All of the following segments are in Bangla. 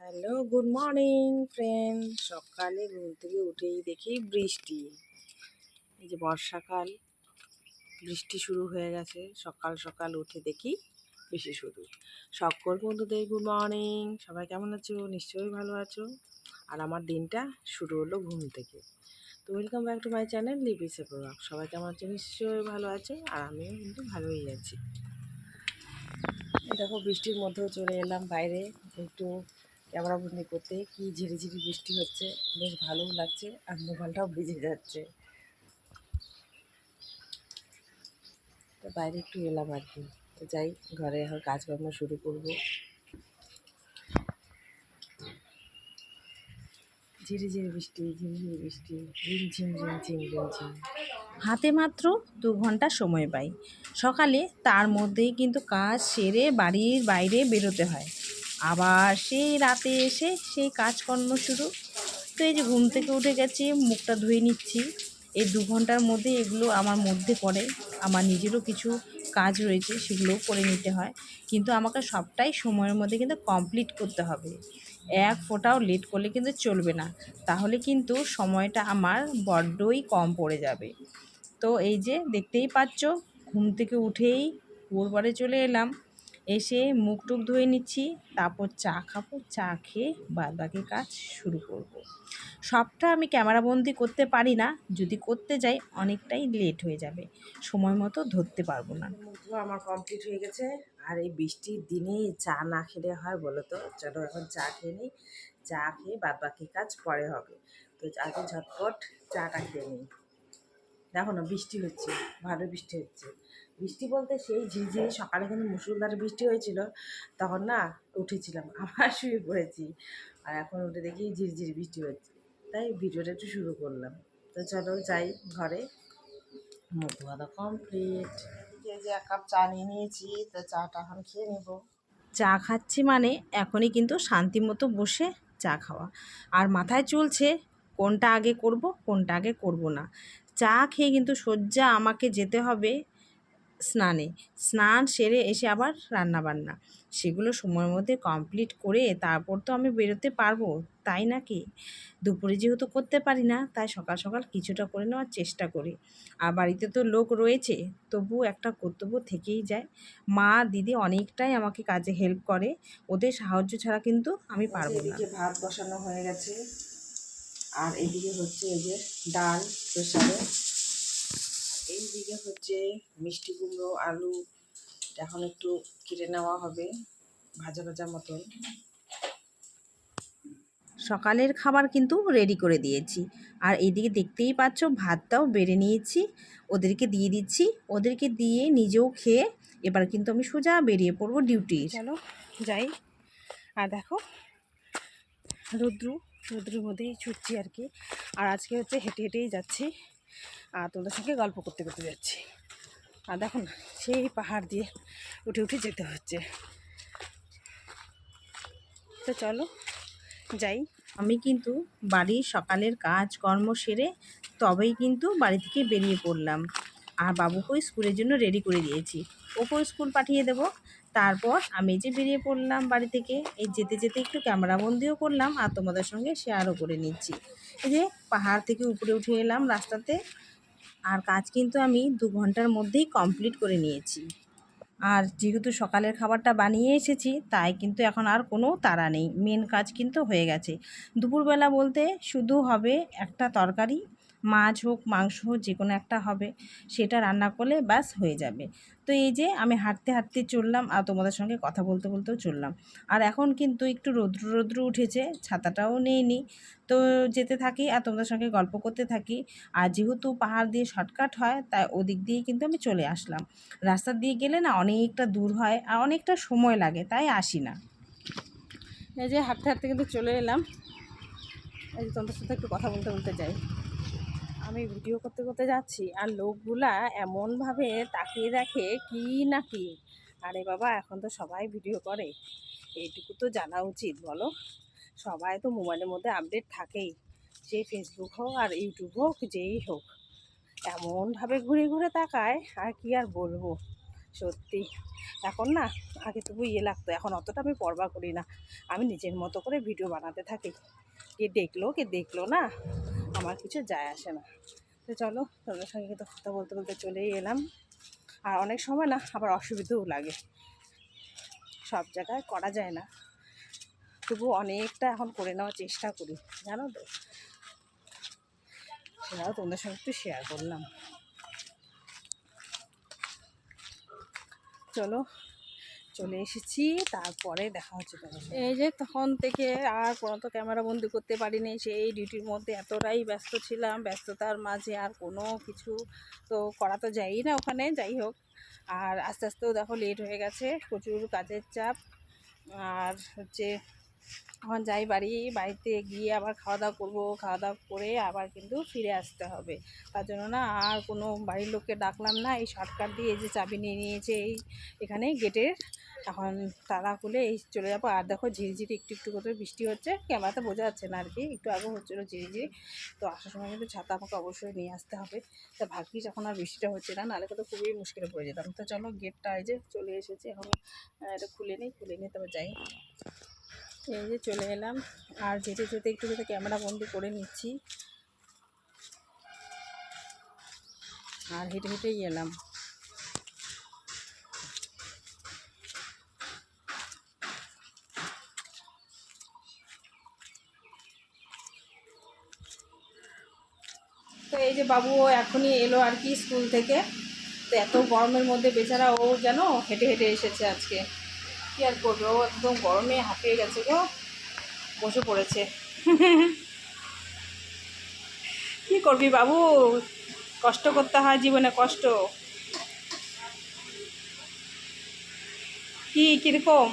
Hello, good morning friend. সকালে ঘুম থেকে উঠেই দেখি বৃষ্টি। এই যে বর্ষাকাল, বৃষ্টি শুরু হয়ে গেছে। সকাল সকাল উঠে দেখি বৃষ্টি শুরু। সকল বন্ধুদের গুড মর্নিং। সবাই কেমন আছো? নিশ্চয়ই ভালো আছো। আর আমার দিনটা শুরু হলো ঘুম থেকে। তো welcome back to my channel লিপি সেপ্রভাব। সবাই কেমন আছো? নিশ্চয়ই ভালো আছো। আর আমিও কিন্তু ভালোই আছি। দেখো বৃষ্টির মধ্যেও চলে এলাম বাইরে একটু ক্যামেরা বন্দি করতে। কি ঝিরিঝিরি বৃষ্টি হচ্ছে, বেশ ভালোও লাগছে আর মোবাইলটাও ভিজে যাচ্ছে। তো বাইরে একটু এলাম আর কি। তো যাই, ঘরে এখন কাজকর্ম শুরু করব। ঝিরিঝিরি বৃষ্টি, ঝিরিঝিরি বৃষ্টি, রিমঝিম রিমঝিম রিমঝিম। হাতে মাত্র 2 ঘন্টা সময় পাই সকালে, তার মধ্যেই কিন্তু কাজ সেরে বাড়ির বাইরে বেরোতে হয়। আবার সেই রাতে এসে সেই কাজকর্ম শুরু। তো এই যে ঘুম থেকে উঠে গেছি, মুখটা ধুয়ে নিচ্ছি। এই 2 ঘন্টার মধ্যে এগুলো আমার মধ্যে পড়ে। আমার নিজেরও কিছু কাজ রয়েছে, সেগুলোও করে নিতে হয়। কিন্তু আমাকে সবটাই সময়ের মধ্যে কিন্তু কমপ্লিট করতে হবে। এক ফোঁটাও লেট করলে কিন্তু চলবে না, তাহলে কিন্তু সময়টা আমার বড্ডই কম পড়ে যাবে। তো এই যে দেখতেই পাচ্ছ, ঘুম থেকে উঠেই পুকুরপাড়ে চলে এলাম। এসে মুখ টুক ধুয়ে নিচ্ছি, তারপর চা খাবো। চা খেয়ে বাদবাকি কাজ শুরু করব। সবটা আমি ক্যামেরাবন্দি করতে পারি না, যদি করতে যাই অনেকটাই লেট হয়ে যাবে, সময় মতো ধরতে পারবো না। মুখ ধোয়া আমার কমপ্লিট হয়ে গেছে। আর এই বৃষ্টির দিনে চা না খেলে হয় বলো তো? চলো এখন চা খেয়ে নিই। চা খেয়ে বাদবাকি কাজ পরে হবে। তো আগে ঝটপট চাটা খেয়ে নিই। দেখো না, বৃষ্টি হচ্ছে, ভালো বৃষ্টি হচ্ছে। বৃষ্টি বলতে সেই ঝিরঝিরি, সকালে কিন্তু মুষলধারে বৃষ্টি হয়েছিল, তখন না উঠেছিলাম, আবার শুয়ে পড়েছি। আর এখন উঠে দেখি ঝিরঝিরি বৃষ্টি হচ্ছে, তাই ভিডিওটা একটু শুরু করলাম। তো চলো যাই ঘরে। মুখ ধোয়া কমপ্লিট। এই যে 1 কাপ চা নিয়ে নিয়েছি, তো চাটা এখন খেয়ে নেব। চা খাচ্ছি মানে এখনই কিন্তু শান্তি মতো বসে চা খাওয়া। আর মাথায় চলছে কোনটা আগে করব, কোনটা আগে করব না। চা খেয়ে কিন্তু সোজা আমাকে যেতে হবে স্নানে। স্নান সেরে এসে আবার রান্না বান্না, সেগুলো সময়ের মধ্যে কমপ্লিট করে তারপর তো আমি বেরোতে পারবো, তাই নাকি? দুপুরে যেহেতু করতে পারি না, তাই সকাল সকাল কিছুটা করে নেওয়ার চেষ্টা করি। আর বাড়িতে তো লোক রয়েছে, তবু একটা কর্তব্য থেকেই যায়। মা দিদি অনেকটাই আমাকে কাজে হেল্প করে, ওদের সাহায্য ছাড়া কিন্তু আমি পারবো না। এদিকে ভাত বসানো হয়ে গেছে, আর এদিকে হচ্ছে এই যে ডাল প্রেসারে। এইদিকে হচ্ছে মিষ্টি কুমড়ো আলু, এখন একটু কেটে নেওয়া হবে ভাজা ভাজা মতন। সকালের খাবার কিন্তু রেডি করে দিয়েছি। আর এইদিকে দেখতেই পাচ্ছ ভাতটাও বেড়ে নিয়েছি, ওদেরকে দিয়ে দিচ্ছি। ওদেরকে দিয়ে নিজেও খেয়ে এবার কিন্তু আমি সোজা বেরিয়ে পড়বো ডিউটি। চলো যাই। আর দেখো রৌদ্রুর মধ্যেই ছুটছি আর কি। আর আজকে হচ্ছে হেঁটে হেঁটেই যাচ্ছি, আর তোমাদের সঙ্গে গল্প করতে করতে যাচ্ছি। আর দেখো না, সেই পাহাড় দিয়ে উঠে উঠে যেতে হচ্ছে। তো চলো যাই। আমি কিন্তু বাড়ির সকালের কাজকর্ম সেরে তবেই কিন্তু বাড়ি থেকে বেরিয়ে পড়লাম। আর বাবুকেও স্কুলের জন্য রেডি করে দিয়েছি, ওকেও স্কুল পাঠিয়ে দেব। তারপর আমি যে বেরিয়ে পড়লাম বাড়ি থেকে। এই যেতে যেতে একটু ক্যামেরাবন্দিও করলাম আর তোমাদের সঙ্গে শেয়ারও করে নিচ্ছি। এই যে পাহাড় থেকে উপরে উঠে এলাম রাস্তাতে। আর কাজ কিন্তু আমি 2 ঘন্টার মধ্যেই কমপ্লিট করে নিয়েছি। আর যেহেতু সকালের খাবারটা বানিয়ে এসেছি, তাই কিন্তু এখন আর কোনো তাড়া নেই, মেন কাজ কিন্তু হয়ে গেছে। দুপুরবেলা বলতে শুধু হবে একটা তরকারি, মাছ হোক মাংস হোক যে কোনো একটা হবে, সেটা রান্না করলে ব্যাস হয়ে যাবে। তো এই যে আমি হাঁটতে হাঁটতে চললাম আর তোমাদের সঙ্গে কথা বলতে বলতেও চললাম। আর এখন কিন্তু একটু রৌদ্র উঠেছে, ছাতাটাও নেইনি। তো যেতে থাকি আর তোমাদের সঙ্গে গল্প করতে থাকি। আর যেহেতু পাহাড় দিয়ে শর্টকাট হয়, তাই ওদিক দিয়েই কিন্তু আমি চলে আসলাম। রাস্তা দিয়ে গেলে না অনেকটা দূর হয় আর অনেকটা সময় লাগে, তাই আসি না। এই যে হাঁটতে হাঁটতে কিন্তু চলে এলাম। এই যে তোমাদের সাথে একটু কথা বলতে বলতে যাই। আমি ভিডিও করতে করতে যাচ্ছি আর লোকগুলা এমনভাবে তাকিয়ে দেখে কি না কি। আরে বাবা, এখন তো সবাই ভিডিও করে, এইটুকু তো জানা উচিত বলো। সবাই তো মোবাইলের মধ্যে আপডেট থাকেই, সে ফেসবুক হোক আর ইউটিউব হোক যেই হোক, এমনভাবে ঘুরে ঘুরে তাকায় আর কি আর বলবো। সত্যি এখন না, আগে তবু লাগতো, এখন অতটা আমি পরবা করি না। আমি নিজের মতো করে ভিডিও বানাতে থাকি, কে দেখলো না, আমার কিছু যায় আসে না। তো চলো, তোমাদের সঙ্গে তো কথা বলতে বলতে চলেই এলাম। আর অনেক সময় না আবার অসুবিধাও লাগে, সব জায়গায় করা যায় না, তবু অনেকটা এখন করে নেওয়ার চেষ্টা করি, জানো তো। সেটাও তোমাদের সঙ্গে একটু শেয়ার করলাম। চলো, চলে এসেছি, তারপরে দেখা হচ্ছে তোমার। এই যে তখন থেকে আর কোনো তো ক্যামেরা বন্দি করতে পারিনি, সেই ডিউটির মধ্যে এতটাই ব্যস্ত ছিলাম, ব্যস্ততার মাঝে আর কোনো কিছু তো করা তো যায়ই না ওখানে। যাই হোক, আর আস্তে আস্তেও দেখো লেট হয়ে গেছে, প্রচুর কাজের চাপ। আর হচ্ছে এখন যাই বাড়িতে গিয়ে আবার খাওয়া দাওয়া করবো, খাওয়া দাওয়া করে আবার কিন্তু ফিরে আসতে হবে। তার জন্য না আর কোনো বাড়ির লোককে ডাকলাম না, এই শর্টকাট দিয়ে এই যে চাবি নিয়ে নিয়েছে এই এখানে গেটের, এখন তালা খুলে এই চলে যাবো। আর দেখো ঝিরিঝিরি একটু একটু করে বৃষ্টি হচ্ছে, ক্যামেরাতে বোঝা যাচ্ছে না আর কি, একটু আগে হচ্ছিলো ঝিরিঝিরি। তো আসার সময় কিন্তু ছাতা আমাকে অবশ্যই নিয়ে আসতে হবে। তা ভাগ্যিস এখন আর বৃষ্টিটা হচ্ছে না, নাহলে তো খুবই মুশকিলে পড়ে যেতাম। তো চলো, গেটটা এই যে চলে এসেছে, এখন এটা খুলে নিই তবে যাই। এই যে চলে এলাম, আর যেতে যেতে একটু ক্যামেরা বন্দি করে নিচ্ছি, আর হেঁটে হেঁটেই এলাম। তো এই যে বাবু এখনই এলো আর কি স্কুল থেকে। তো এত গরমের মধ্যে বেচারা ও যেন হেঁটে হেঁটে এসেছে আজকে, কী আর করবে, ও একদম গরমে হাঁপিয়ে গেছে গো, বসে পড়েছে। কি করবি বাবু, কষ্ট করতে হয় জীবনে, কষ্ট। কিরকম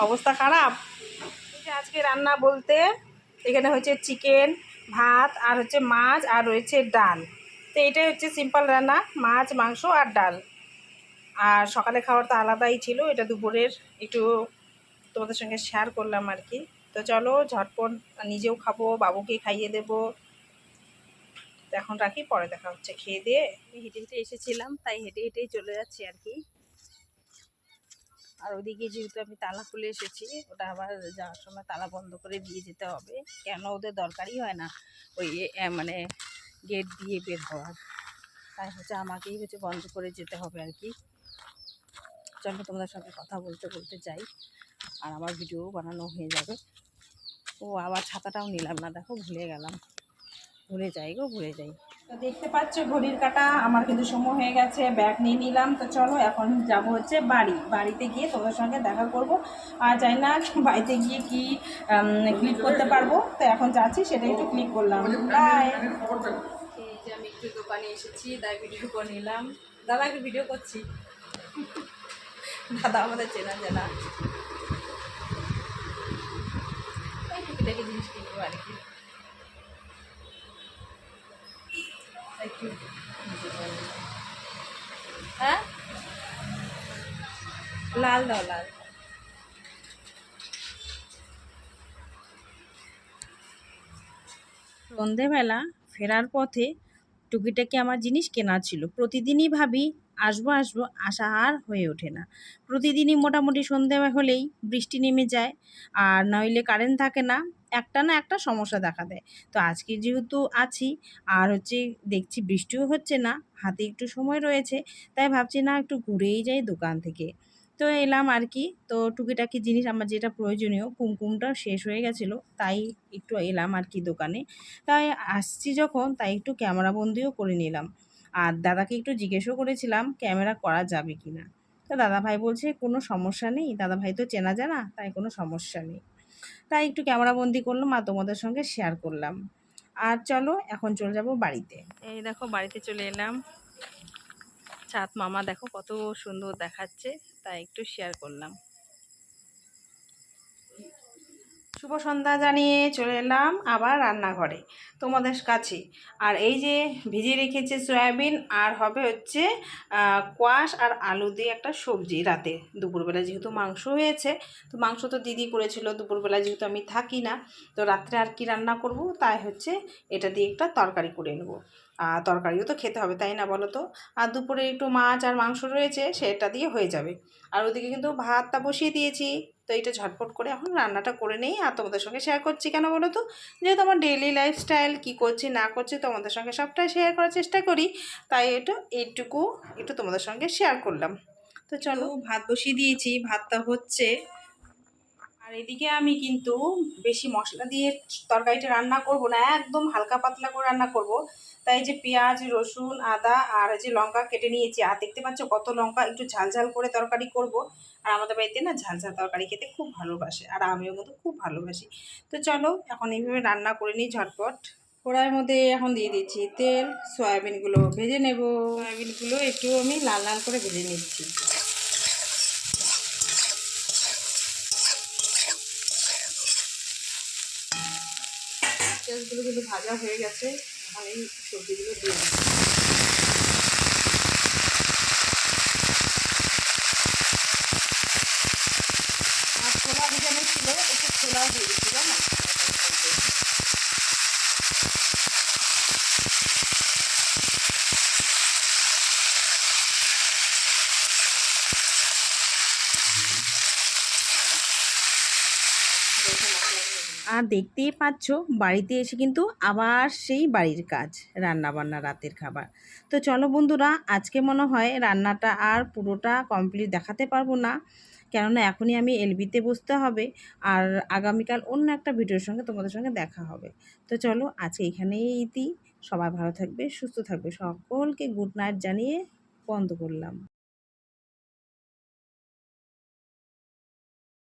অবস্থা খারাপ? আজকে রান্না বলতে এখানে হচ্ছে চিকেন, ভাত, আর হচ্ছে মাছ, আর রয়েছে ডাল। তো এটাই হচ্ছে সিম্পল রান্না, মাছ, মাংস আর ডাল। আর সকালে খাওয়ার তো আলাদাই ছিল, এটা দুপুরের একটু তোমাদের সঙ্গে শেয়ার করলাম আর কি। তো চলো ঝটপট নিজেও খাবো, বাবুকে খাইয়ে দেবো। তো এখন রাখি, পরে দেখা হচ্ছে। খেয়ে দিয়ে হেঁটে হেঁটে এসেছিলাম, তাই হেঁটে হেঁটেই চলে যাচ্ছি আর কি। আর ওদিকে যেহেতু আমি তালা খুলে এসেছি, ওটা আবার যাওয়ার সময় তালা বন্ধ করে দিয়ে যেতে হবে, কেন ওদের দরকারই হয় না ওই মানে গেট দিয়ে বের হওয়ার, তাই হচ্ছে আমাকেই হচ্ছে বন্ধ করে যেতে হবে আর কি। চলো তোমাদের সঙ্গে কথা বলতে বলতে যাই, আর আমার ভিডিও বানানো হয়ে যাবে। ও আবার ছাতাটাও নিলাম না, দেখো ভুলে গেলাম, ভুলে যাই। তো দেখতে পাচ্ছ ঘড়ির কাঁটা, আমার কিন্তু সময় হয়ে গেছে, ব্যাগ নিয়ে নিলাম। তো চলো এখন যাব হচ্ছে বাড়িতে গিয়ে তোমাদের সঙ্গে দেখা করব। আর জানি না বাড়িতে গিয়ে কি ক্লিক করতে পারবো, তো এখন যাচ্ছি, সেটা একটু ক্লিক করলাম। বাই। এই যে আমি একটু দোকানে এসেছি, তাই ভিডিও করে নিলাম। দাদাকে ভিডিও করছি, দাদা আমাদের চেনা জানা, এই টুকিটাকি জিনিস কিনবো আর কি। একটু হ্যাঁ, লাল দাও, লাল। সন্ধেবেলা ফেরার পথে টুকিটাকি আমার জিনিস কেনা ছিল। প্রতিদিনই ভাবি আসবো আসবো, আসা আর হয়ে ওঠে না। প্রতিদিনই মোটামুটি সন্ধে হলেই বৃষ্টি নেমে যায়, আর নইলে কারেন্ট থাকে না, একটা না একটা সমস্যা দেখা দেয়। তো আজকে যেহেতু আছি, আর হচ্ছে দেখছি বৃষ্টিও হচ্ছে না, হাতে একটু সময় রয়েছে, তাই ভাবছি না একটু ঘুরেই যাই দোকান থেকে। তো এলাম আর কি। তো টুকিটাকি জিনিস আমার যেটা প্রয়োজনীয়, কুমকুমটা শেষ হয়ে গেছিলো, তাই একটু এলাম আর কি দোকানে। তাই আসছি যখন, তাই একটু ক্যামেরা বন্দিও করে নিলাম। আর দাদাকে একটু জিজ্ঞেসও করেছিলাম ক্যামেরা করা যাবে কি না। তো দাদাভাই বলছে কোনো সমস্যা নেই, দাদাভাই তো চেনা জানা, তাই কোনো সমস্যা নেই। তাই একটু ক্যামেরা বন্দি করলাম আর তোমাদের সঙ্গে শেয়ার করলাম। আর চলো এখন চলে যাব বাড়িতে। এই দেখো বাড়িতে চলে এলাম, চাঁদ মামা দেখো কত সুন্দর দেখাচ্ছে, তাই একটু শেয়ার করলাম। শুভ সন্ধ্যা জানিয়ে চলে এলাম আবার রান্নাঘরে তোমাদের কাছে। আর এই যে ভিজিয়ে রেখেছে সয়াবিন, আর হবে হচ্ছে কোয়াশ আর আলু দিয়ে একটা সবজি রাতে। দুপুরবেলা যেহেতু মাংস হয়েছে, তো মাংস তো দিদি করেছিল দুপুরবেলা, যেহেতু আমি থাকি না, তো রাত্রে আর কি রান্না করব, তাই হচ্ছে এটা দিয়ে একটা তরকারি করে নেব। আর তরকারিও তো খেতে হবে, তাই না বলো তো? আর দুপুরে একটু মাছ আর মাংস রয়েছে, সেটা দিয়ে হয়ে যাবে। আর ওদিকে কিন্তু ভাতটা বসিয়ে দিয়েছি। তো এইটা ঝটপট করে এখন রান্নাটা করে নেই, আর তোমাদের সঙ্গে শেয়ার করছি। কেন বলো তো? যেহেতু আমার ডেইলি লাইফস্টাইল কী করছি না করছি তোমাদের সঙ্গে সবটাই শেয়ার করার চেষ্টা করি, তাই এইটুকু একটু তোমাদের সঙ্গে শেয়ার করলাম। তো চলো, ভাত বসিয়ে দিয়েছি, ভাতটা হচ্ছে। আর এদিকে আমি কিন্তু বেশি মশলা দিয়ে তরকারিটা রান্না করব না, একদম হালকা পাতলা করে রান্না করব। তাই যে পেঁয়াজ, রসুন, আদা আর যে লঙ্কা কেটে নিয়েছি, আর দেখতে পাচ্ছ কত লঙ্কা, একটু ঝাল ঝাল করে তরকারি করব। আর আমাদের বাড়িতে না ঝাল ঝাল তরকারি খেতে খুব ভালোবাসে, আর আমিও কিন্তু খুব ভালোবাসি। তো চলো এখন এইভাবে রান্না করে নিই ঝটপট। কড়াইয়ের মধ্যে এখন দিয়ে দিচ্ছি তেল, সয়াবিনগুলো ভেজে নেব। সয়াবিনগুলো একটু আমি লাল লাল করে ভেজে নিচ্ছি। পেঁয়াজগুলো কিন্তু ভাজা হয়ে গেছে, এখন এই সবজিগুলো দিয়ে দিচ্ছি। আর ছোলা ভিজানো ছিল, একটু ছোলাও দিয়ে দিচ্ছি, জানো? আর দেখতেই পাচ্ছ বাড়িতে এসে কিন্তু আবার সেই বাড়ির কাজ, রান্না বান্না, রাতের খাবার। তো চলো বন্ধুরা, আজকে মনে হয় রান্নাটা আর পুরোটা কমপ্লিট দেখাতে পারবো না, কেননা এখনই আমি এলবিতে বসতে হবে। আর আগামীকাল অন্য একটা ভিডিওর সঙ্গে তোমাদের সঙ্গে দেখা হবে। তো চলো আজকে এখানেই দিই। সবাই ভালো থাকবে, সুস্থ থাকবে, সকলকে গুড নাইট জানিয়ে বন্ধ করলাম।